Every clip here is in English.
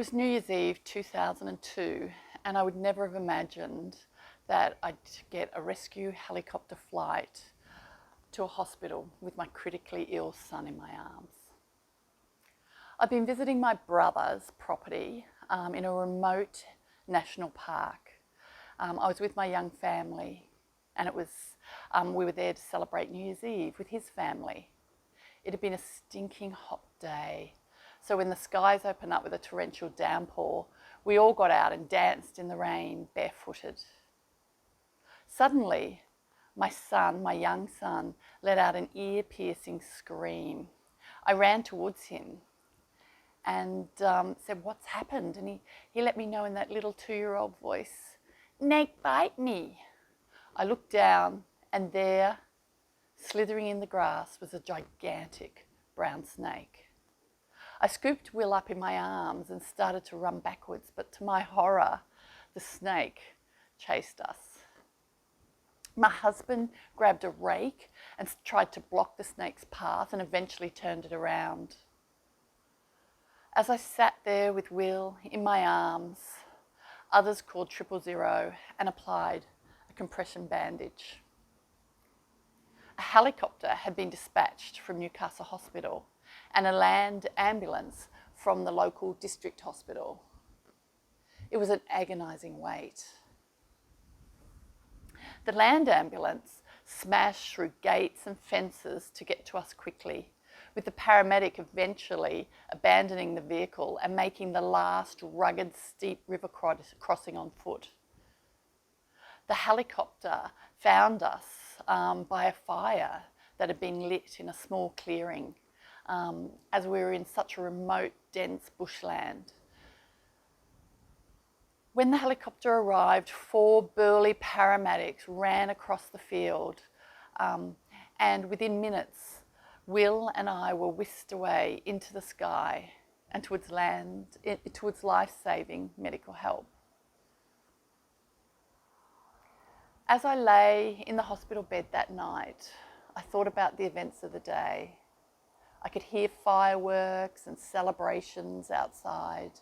was New Year's Eve 2002, and I would never have imagined that I'd get a rescue helicopter flight to a hospital with my critically ill son in my arms. I've been visiting my brother's property in a remote national park. I was with my young family, and we were there to celebrate New Year's Eve with his family. It had been a stinking hot day, so when the skies opened up with a torrential downpour, we all got out and danced in the rain, barefooted. Suddenly, my young son, let out an ear-piercing scream. I ran towards him and said, "What's happened?" And he let me know in that little 2-year-old voice, "Snake bite me." I looked down, and there, slithering in the grass, was a gigantic brown snake. I scooped Will up in my arms and started to run backwards, but to my horror, the snake chased us. My husband grabbed a rake and tried to block the snake's path and eventually turned it around. As I sat there with Will in my arms, others called 000 and applied a compression bandage. A helicopter had been dispatched from Newcastle Hospital and a land ambulance from the local district hospital. It was an agonising wait. The land ambulance smashed through gates and fences to get to us quickly, with the paramedic eventually abandoning the vehicle and making the last rugged, steep river crossing on foot. The helicopter found us by a fire that had been lit in a small clearing, as we were in such a remote, dense bushland. When the helicopter arrived, 4 burly paramedics ran across the field, and within minutes, Will and I were whisked away into the sky and towards life-saving medical help. As I lay in the hospital bed that night, I thought about the events of the day. I could hear fireworks and celebrations outside,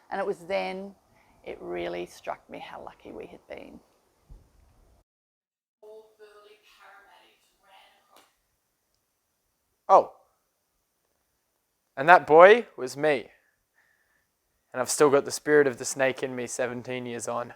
and it was then it really struck me how lucky we had been. 4 burly paramedics ran across. Oh, and that boy was me. And I've still got the spirit of the snake in me 17 years on.